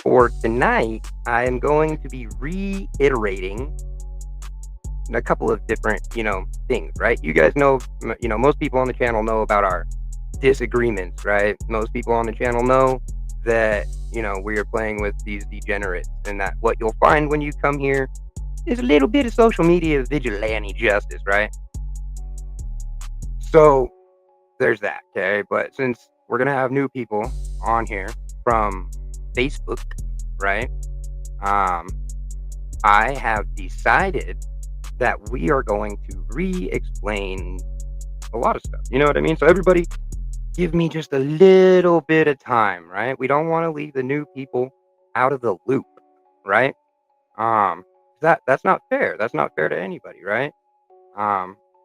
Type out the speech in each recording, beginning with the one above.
for tonight, I am going to be reiterating a couple of different, things, right? You guys know, most people on the channel know about our disagreements, right? Most people on the channel know that, we are playing with these degenerates, and that what you'll find when you come here is a little bit of social media vigilante justice, right? So there's that, okay? But since we're gonna have new people on here from Facebook, right? I have decided that we are going to re-explain a lot of stuff. You know what I mean? So everybody, give me just a little bit of time, right? We don't want to leave the new people out of the loop, right? Um, that's not fair. That's not fair to anybody, right?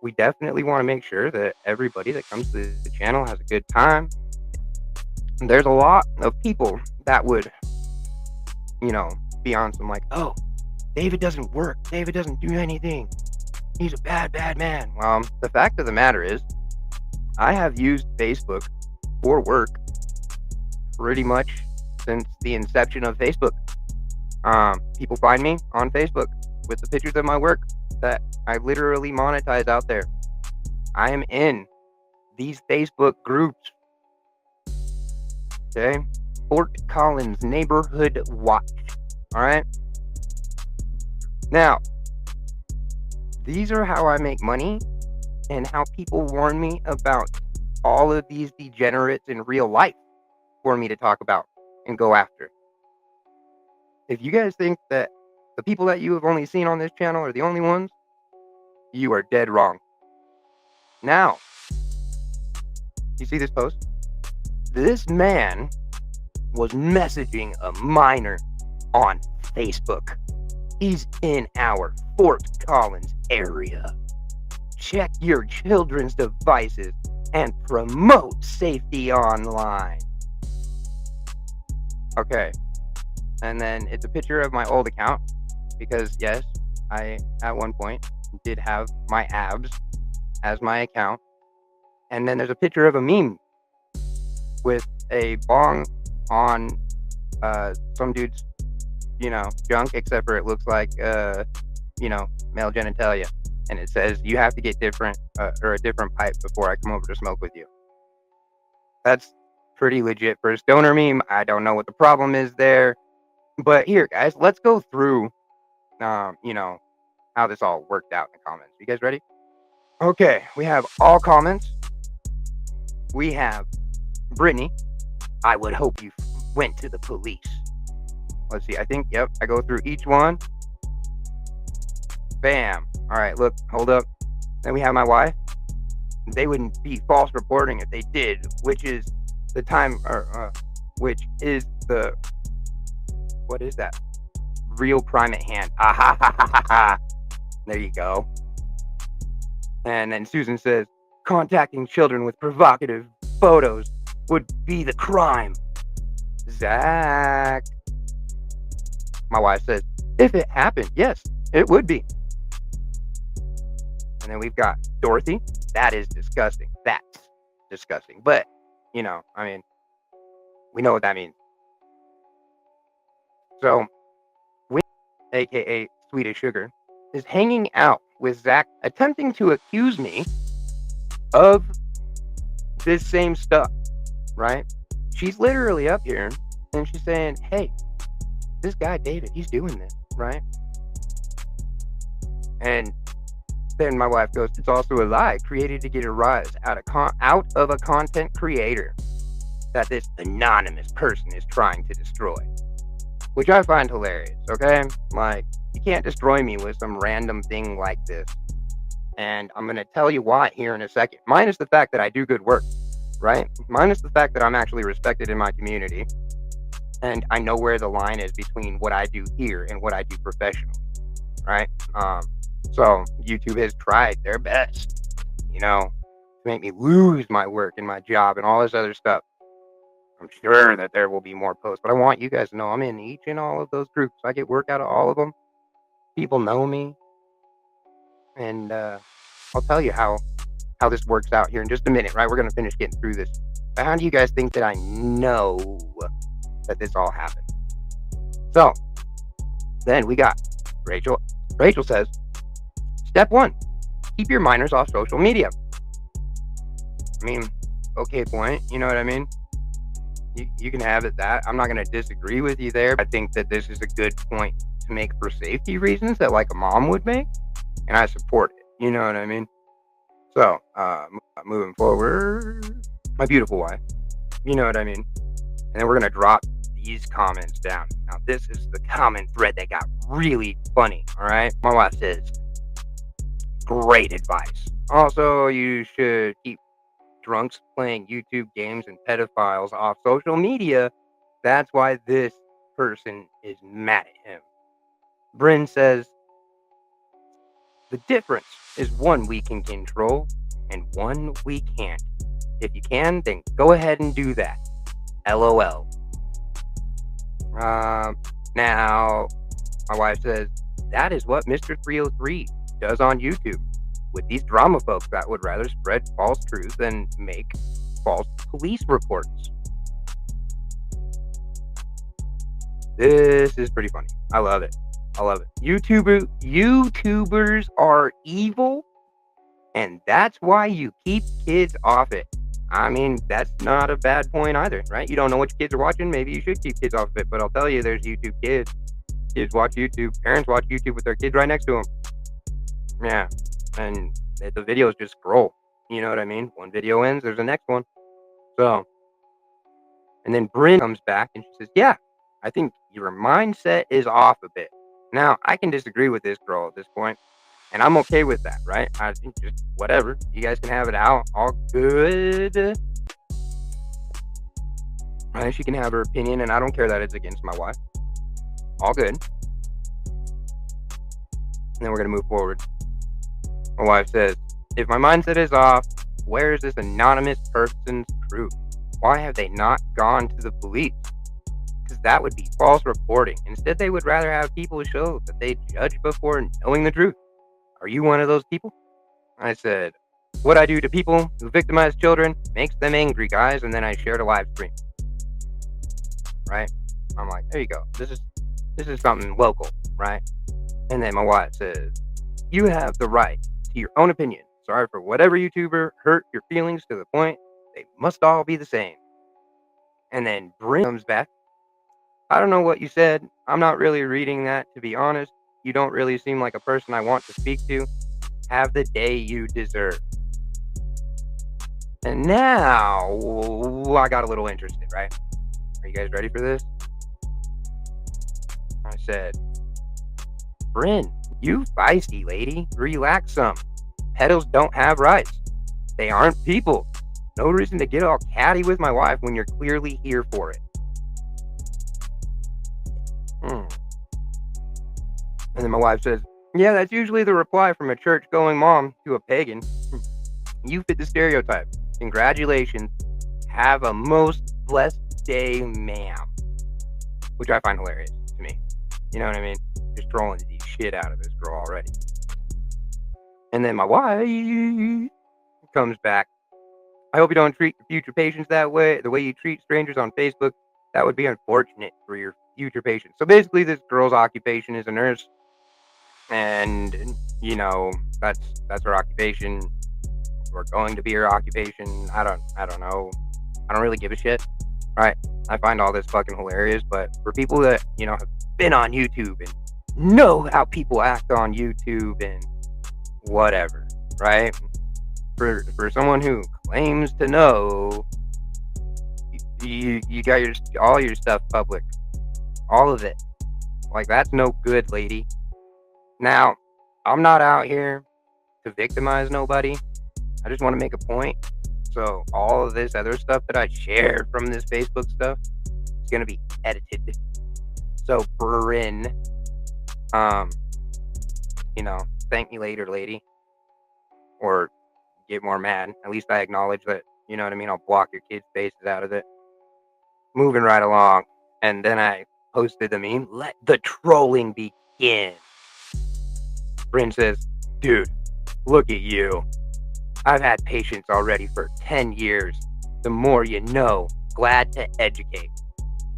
We definitely want to make sure that everybody that comes to the channel has a good time. There's a lot of people that would, be on some like, oh, David doesn't work. David doesn't do anything. He's a bad, bad man. The fact of the matter is, I have used Facebook for work pretty much since the inception of Facebook. People find me on Facebook with the pictures of my work that I literally monetize out there. I am in these Facebook groups. Okay? Fort Collins Neighborhood Watch. Alright? Now, these are how I make money and how people warn me about all of these degenerates in real life for me to talk about and go after. If you guys think that the people that you have only seen on this channel are the only ones, you are dead wrong. Now, you see this post? This man was messaging a minor on Facebook. He's in our Fort Collins area. Check your children's devices and promote safety online. Okay. And then it's a picture of my old account because, yes, I, at one point, did have my abs as my account. And then there's a picture of a meme with a bong on some dude's, junk, except for it looks like, male genitalia. And it says, you have to get different, or a different pipe before I come over to smoke with you. That's pretty legit for a stoner meme. I don't know what the problem is there. But here, guys, let's go through, how this all worked out in the comments. You guys ready? Okay, we have all comments. We have Brittany. I would hope you went to the police. Let's see. I think, yep, I go through each one. Bam. All right, look, hold up. Then we have my wife. They wouldn't be false reporting if they did, which is the time, which is the, what is that? Real crime at hand. Ah ha ha ha ha ha. There you go. And then Susan says, contacting children with provocative photos would be the crime. Zach. My wife says, if it happened, yes, it would be. And then we've got Dorothy. That is disgusting. That's disgusting. But, we know what that means. So, aka Swedish Sugar, is hanging out with Zach, attempting to accuse me of this same stuff, right? She's literally up here and she's saying, hey, this guy David, he's doing this, right? And then my wife goes, it's also a lie created to get a rise out of a content creator that this anonymous person is trying to destroy. Which I find hilarious, okay? Like, you can't destroy me with some random thing like this. And I'm going to tell you why here in a second. Minus the fact that I do good work, right? Minus the fact that I'm actually respected in my community. And I know where the line is between what I do here and what I do professionally, right? So YouTube has tried their best, to make me lose my work and my job and all this other stuff. I'm sure that there will be more posts, but I want you guys to know I'm in each and all of those groups. I get work out of all of them. People know me. And I'll tell you how this works out here in just a minute, right? We're going to finish getting through this. But how do you guys think that I know that this all happened? So then we got Rachel. Rachel says, step 1, keep your minors off social media. I mean, okay point. You know what I mean? You can have it that. I'm not going to disagree with you there. I think that this is a good point to make for safety reasons that like a mom would make. And I support it. You know what I mean? So, moving forward, my beautiful wife. You know what I mean? And then we're going to drop these comments down. Now, this is the comment thread that got really funny. All right. My wife says, great advice. Also, you should keep drunks playing YouTube games and pedophiles off social media. That's why this person is mad at him. Bryn says, the difference is one we can control and one we can't. If you can, then go ahead and do that. LOL. Now, my wife says, that is what Mr. 303 does on YouTube with these drama folks that would rather spread false truths than make false police reports. This is pretty funny. I love it. I love it. YouTubers are evil, and that's why you keep kids off it. I mean, that's not a bad point either, right? You don't know what your kids are watching. Maybe you should keep kids off of it, but I'll tell you, there's YouTube kids. Kids watch YouTube. Parents watch YouTube with their kids right next to them. Yeah, and the videos just scroll. You know what I mean? One video ends, there's the next one. So, and then Bryn comes back and she says, yeah, I think your mindset is off a bit. Now, I can disagree with this girl at this point, and I'm okay with that, right? I think just whatever. You guys can have it out. All good. Right? She can have her opinion, and I don't care that it's against my wife. All good. And then we're going to move forward. My wife says, if my mindset is off, where is this anonymous person's proof? Why have they not gone to the police? Because that would be false reporting. Instead, they would rather have people show that they judge before knowing the truth. Are you one of those people? I said, what I do to people who victimize children makes them angry, guys, and then I shared a live stream. Right? I'm like, there you go. This is something local, right? And then my wife says, you have the right to your own opinion. Sorry for whatever YouTuber hurt your feelings to the point they must all be the same. And then Bryn comes back. I don't know what you said. I'm not really reading that, to be honest. You don't really seem like a person I want to speak to. Have the day you deserve. And now, I got a little interested, right? Are you guys ready for this? I said, Bryn, you feisty lady. Relax some. Pedos don't have rights. They aren't people. No reason to get all catty with my wife when you're clearly here for it. And then my wife says, yeah, that's usually the reply from a church-going mom to a pagan. You fit the stereotype. Congratulations. Have a most blessed day, ma'am. Which I find hilarious to me. You know what I mean? Just trolling the shit out of this girl already. And then my wife comes back. I hope you don't treat your future patients that way, the way you treat strangers on Facebook. That would be unfortunate for your future patients. So basically, this girl's occupation is a nurse. And, you know, that's her occupation. Or going to be her occupation. I don't know. I don't really give a shit. Right? I find all this fucking hilarious. But for people that, you know, have been on YouTube and know how people act on YouTube and whatever, right? For someone who claims to know, you got all your stuff public, all of it. Like, that's no good, lady. Now, I'm not out here to victimize nobody. I just want to make a point. So all of this other stuff that I shared from this Facebook stuff is gonna be edited. So Bryn, you know, thank me later, lady. Or get more mad. At least I acknowledge that, you know what I mean? I'll block your kids' faces out of it. Moving right along. And then I posted the meme, let the trolling begin. Bryn says, dude, look at you. I've had patients already for 10 years. The more you know, glad to educate.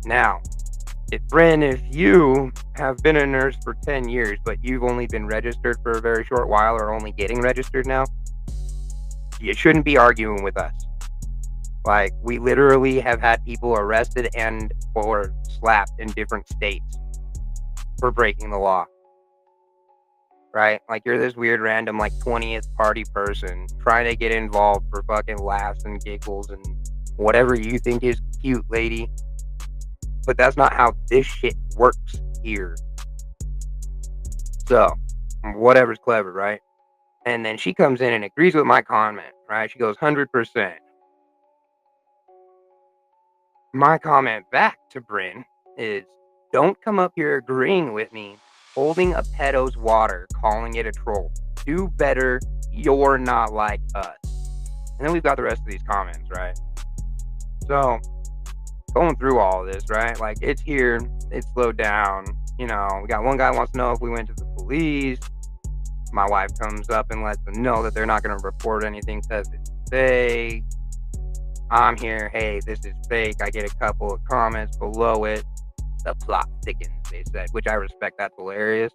Now, Bryn, if you have been a nurse for 10 years, but you've only been registered for a very short while or only getting registered now, you shouldn't be arguing with us. Like, we literally have had people arrested and or slapped in different states for breaking the law. Right? Like, you're this weird random, like, 20th party person trying to get involved for fucking laughs and giggles and whatever you think is cute, lady. But that's not how this shit works here. So, whatever's clever, right? And then she comes in and agrees with my comment, right? She goes 100%. My comment back to Bryn is, don't come up here agreeing with me, holding a pedo's water, calling it a troll. Do better. You're not like us. And then we've got the rest of these comments, right? So, going through all of this, right? Like, it's here. It's slowed down. You know, we got one guy wants to know if we went to the police. My wife comes up and lets them know that they're not going to report anything because it's fake. I'm here. Hey, this is fake. I get a couple of comments below it. The plot thickens, they said, which I respect. That's hilarious.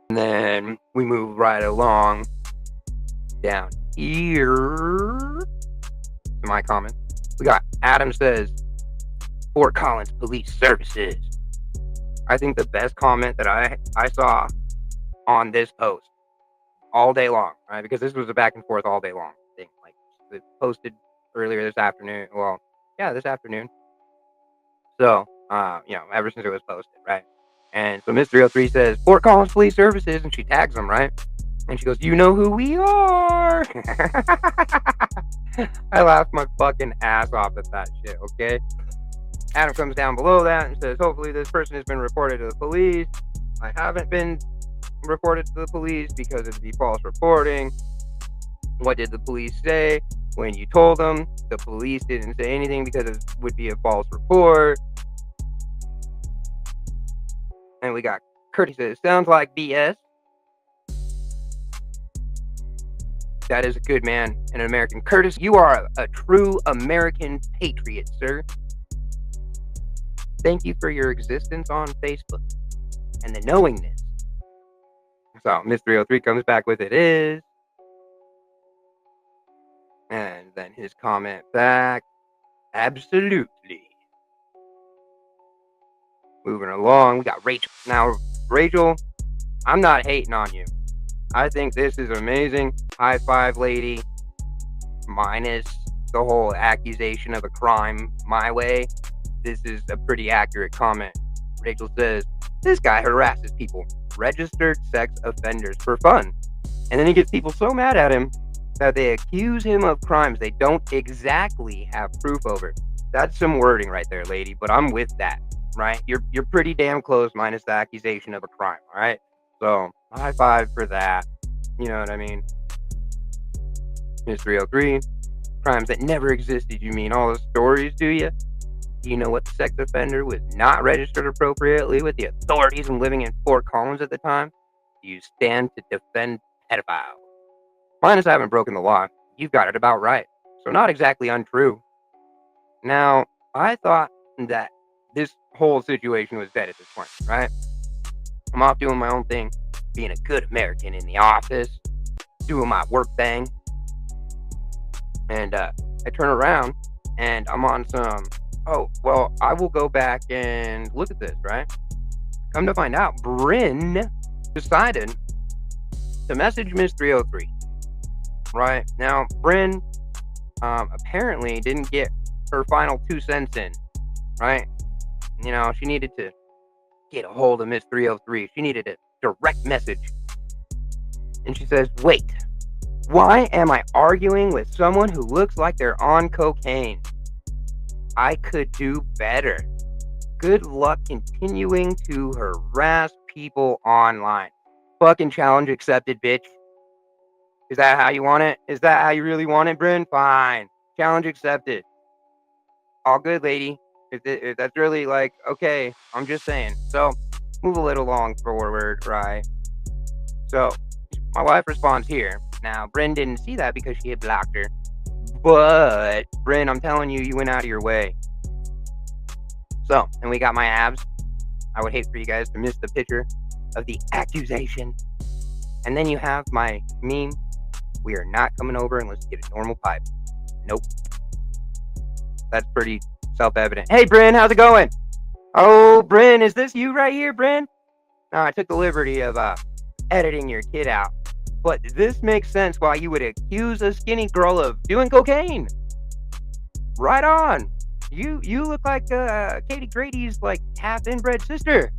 And then we move right along down here to my comment. We got Adam says, Fort Collins Police Services. I think the best comment that I saw on this post all day long, right? Because this was a back and forth all day long thing. Like, it posted earlier this afternoon. Well, yeah, this afternoon. So, ever since it was posted, right? And so Miss 303 says, Fort Collins Police Services, and she tags them, right? And she goes, you know who we are. I laughed my fucking ass off at that shit, okay? Adam comes down below that and says, hopefully this person has been reported to the police. I haven't been reported to the police because it'd be false reporting. What did the police say when you told them? The police didn't say anything because it would be a false report. And we got Curtis says, sounds like BS. That is a good man, an American. Curtis, you are a true American patriot, sir. Thank you for your existence on Facebook and the knowingness. So Miss 303 comes back with it is. And then his comment back, absolutely. Moving along, we got Rachel. Now, Rachel, I'm not hating on you. I think this is amazing. High five, lady. Minus the whole accusation of a crime my way. This is a pretty accurate comment. Rachel says, this guy harasses people, registered sex offenders, for fun. And then he gets people so mad at him that they accuse him of crimes they don't exactly have proof over. That's some wording right there, lady, but I'm with that, right? You're pretty damn close minus the accusation of a crime, all right? So, high five for that. You know what I mean? Miss 303, crimes that never existed, you mean all the stories, do you? Do you know what the sex offender was not registered appropriately with the authorities and living in Fort Collins at the time? Do you stand to defend pedophiles? Minus I haven't broken the law. You've got it about right. So not exactly untrue. Now, I thought that this whole situation was dead at this point, right? I'm off doing my own thing, being a good American in the office, doing my work thing. And I turn around and I'm on some, I will go back and look at this, right? Come to find out, Bryn decided to message Miss 303. Right? Now, Bryn apparently didn't get her final 2 cents in, right? You know, she needed to get a hold of Miss 303. She needed a direct message. And she says, wait, why am I arguing with someone who looks like they're on cocaine? I could do better. Good luck continuing to harass people online. Fucking challenge accepted, bitch. Is that how you want it? Is that how you really want it, Bryn? Fine. Challenge accepted. All good, lady. If that's really like, okay, I'm just saying. So, move a little long forward, right? So, my wife responds here. Now, Bryn didn't see that because she had blocked her. But, Bryn, I'm telling you, you went out of your way. So, and we got my abs. I would hate for you guys to miss the picture of the accusation. And then you have my meme. We are not coming over unless you get a normal pipe. Nope. That's pretty self-evident. Hey, Bryn, how's it going? Oh, Bryn, is this you right here, Bryn? No, I took the liberty of editing your kid out. But this makes sense why you would accuse a skinny girl of doing cocaine. Right on. You look like Katie Grady's like half inbred sister.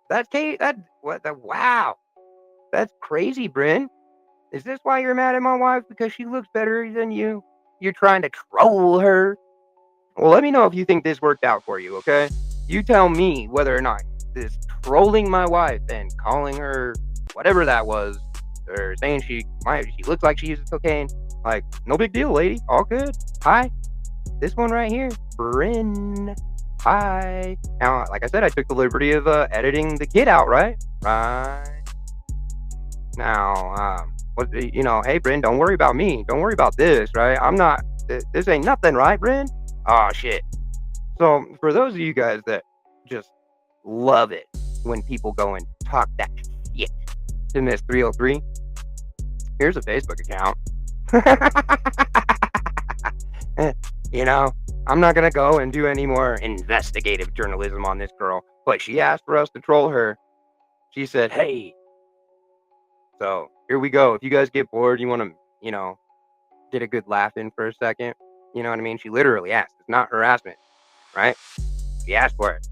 That's Kate. Wow. That's crazy, Bryn. Is this why you're mad at my wife? Because she looks better than you? You're trying to troll her? Well, let me know if you think this worked out for you, okay? You tell me whether or not this trolling my wife and calling her whatever that was, or saying she looks like she uses cocaine, like, no big deal, lady. All good. Hi. This one right here, Bryn. Hi. Now, like I said, I took the liberty of editing the kid out, right? Right. Now, hey, Bryn, don't worry about me. Don't worry about this, right? I'm not, this ain't nothing, right, Bryn? Oh, shit. So, for those of you guys that just love it when people go and talk that shit to Miss 303, here's a Facebook account. I'm not going to go and do any more investigative journalism on this girl, but she asked for us to troll her. She said, hey. So here we go. If you guys get bored, you want to, get a good laugh in for a second. You know what I mean? She literally asked. It's not harassment, right? She asked for it.